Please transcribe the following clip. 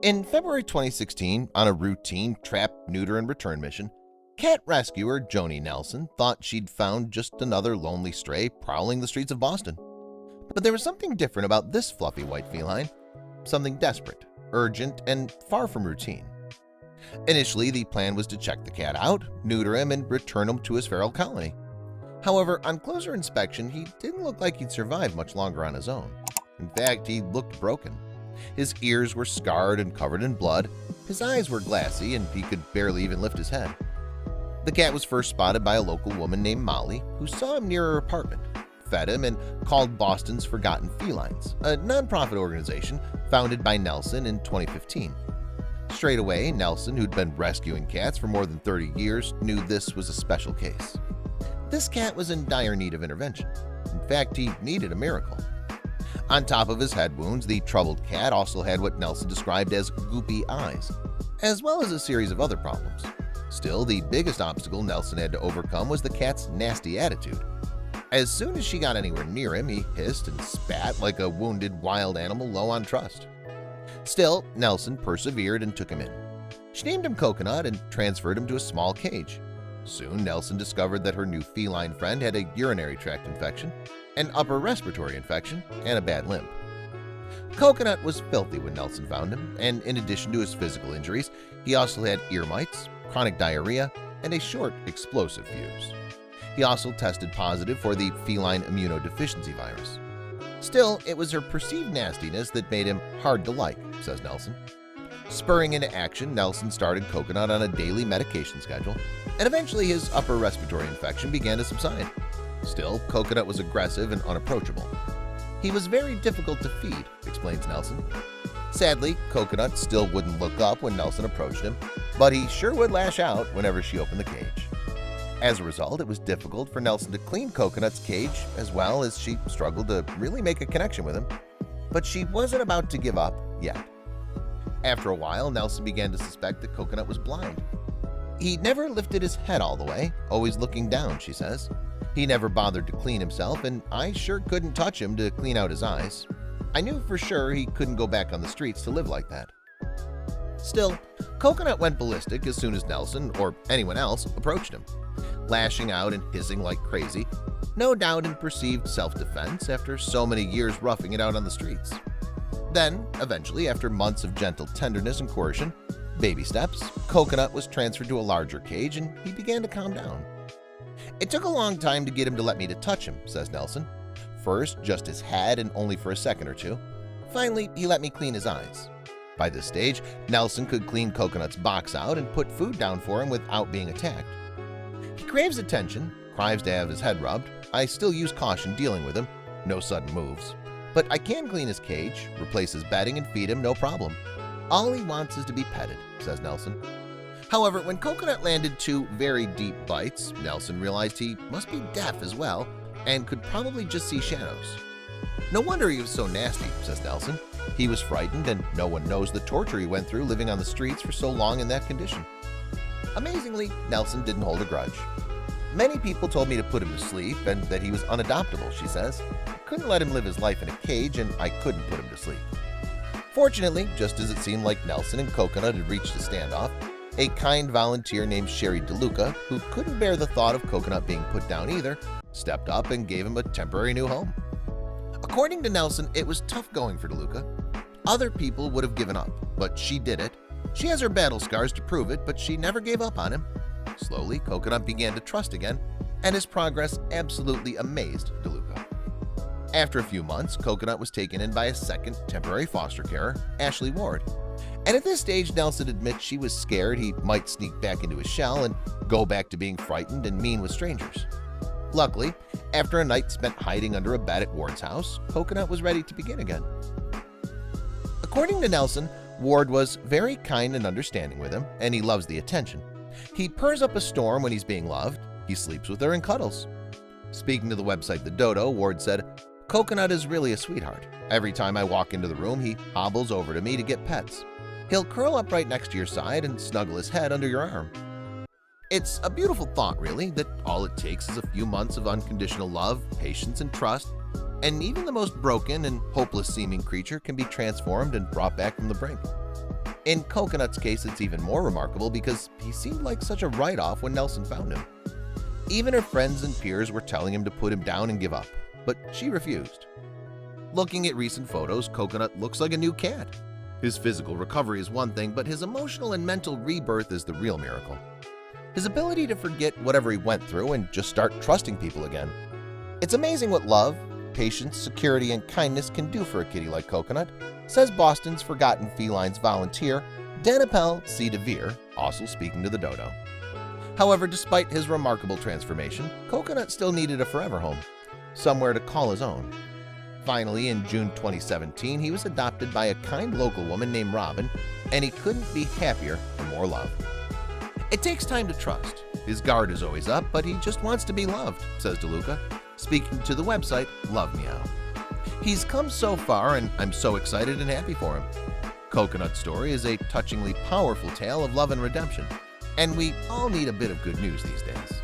In February 2016, on a routine trap, neuter, and return mission, cat rescuer Joni Nelson thought she'd found just another lonely stray prowling the streets of Boston. But there was something different about this fluffy white feline, something desperate, urgent, and far from routine. Initially, the plan was to check the cat out, neuter him, and return him to his feral colony. However, on closer inspection, he didn't look like he'd survive much longer on his own. In fact, he looked broken. His ears were scarred and covered in blood, his eyes were glassy, and he could barely even lift his head. The cat was first spotted by a local woman named Molly, who saw him near her apartment, fed him, and called Boston's Forgotten Felines, a nonprofit organization founded by Nelson in 2015. Straight away, Nelson, who'd been rescuing cats for more than 30 years, knew this was a special case. This cat was in dire need of intervention. In fact, he needed a miracle. On top of his head wounds, the troubled cat also had what Nelson described as goopy eyes, as well as a series of other problems. Still, the biggest obstacle Nelson had to overcome was the cat's nasty attitude. As soon as she got anywhere near him, he hissed and spat like a wounded wild animal low on trust. Still, Nelson persevered and took him in. She named him Coconut and transferred him to a small cage. Soon, Nelson discovered that her new feline friend had a urinary tract infection, an upper respiratory infection, and a bad limp. Coconut was filthy when Nelson found him, and in addition to his physical injuries, he also had ear mites, chronic diarrhea, and a short, explosive fuse. He also tested positive for the feline immunodeficiency virus. Still, it was her perceived nastiness that made him hard to like, says Nelson. Spurring into action, Nelson started Coconut on a daily medication schedule, and eventually his upper respiratory infection began to subside. Still, Coconut was aggressive and unapproachable. He was very difficult to feed, explains Nelson. Sadly, Coconut still wouldn't look up when Nelson approached him, but he sure would lash out whenever she opened the cage. As a result, it was difficult for Nelson to clean Coconut's cage, as well as she struggled to really make a connection with him. But she wasn't about to give up yet. After a while, Nelson began to suspect that Coconut was blind. He never lifted his head all the way, always looking down, she says. He never bothered to clean himself, and I sure couldn't touch him to clean out his eyes. I knew for sure he couldn't go back on the streets to live like that. Still, Coconut went ballistic as soon as Nelson, or anyone else, approached him, lashing out and hissing like crazy, no doubt in perceived self-defense after so many years roughing it out on the streets. Then, eventually, after months of gentle tenderness and coercion, baby steps, Coconut was transferred to a larger cage and he began to calm down. It took a long time to get him to let me to touch him, says Nelson. First, just his head and only for a second or two. Finally, he let me clean his eyes. By this stage, Nelson could clean Coconut's box out and put food down for him without being attacked. He craves attention, cries to have his head rubbed. I still use caution dealing with him, no sudden moves. But I can clean his cage, replace his bedding, and feed him no problem. All he wants is to be petted, says Nelson. However, when Coconut landed 2 very deep bites, Nelson realized he must be deaf as well and could probably just see shadows. No wonder he was so nasty, says Nelson. He was frightened, and no one knows the torture he went through living on the streets for so long in that condition. Amazingly, Nelson didn't hold a grudge. Many people told me to put him to sleep and that he was unadoptable, she says. I couldn't let him live his life in a cage, and I couldn't put him to sleep. Fortunately, just as it seemed like Nelson and Coconut had reached a standoff, a kind volunteer named Sherry DeLuca, who couldn't bear the thought of Coconut being put down either, stepped up and gave him a temporary new home. According to Nelson, it was tough going for DeLuca. Other people would have given up, but she did it. She has her battle scars to prove it, but she never gave up on him. Slowly, Coconut began to trust again, and his progress absolutely amazed DeLuca. After a few months, Coconut was taken in by a second temporary foster carer, Ashley Ward. And at this stage, Nelson admits she was scared he might sneak back into his shell and go back to being frightened and mean with strangers. Luckily, after a night spent hiding under a bed at Ward's house, Coconut was ready to begin again. According to Nelson, Ward was very kind and understanding with him, and he loves the attention. He purrs up a storm when he's being loved, he sleeps with her and cuddles. Speaking to the website The Dodo, Ward said, "Coconut is really a sweetheart. Every time I walk into the room, he hobbles over to me to get pets. He'll curl up right next to your side and snuggle his head under your arm." It's a beautiful thought, really, that all it takes is a few months of unconditional love, patience, and trust, and even the most broken and hopeless-seeming creature can be transformed and brought back from the brink. In Coconut's case, it's even more remarkable because he seemed like such a write-off when Nelson found him. Even her friends and peers were telling him to put him down and give up, but she refused. Looking at recent photos, Coconut looks like a new cat. His physical recovery is one thing, but his emotional and mental rebirth is the real miracle. His ability to forget whatever he went through and just start trusting people again. It's amazing what love, patience, security, and kindness can do for a kitty like Coconut, says Boston's Forgotten Felines volunteer, Danipel C. DeVere, also speaking to the dodo. However, despite his remarkable transformation, Coconut still needed a forever home, somewhere to call his own. Finally, in June 2017, he was adopted by a kind local woman named Robin, and he couldn't be happier for more love. It takes time to trust. His guard is always up, but he just wants to be loved, says DeLuca, speaking to the website Love Meow. He's come so far, and I'm so excited and happy for him. Coconut's story is a touchingly powerful tale of love and redemption, and we all need a bit of good news these days.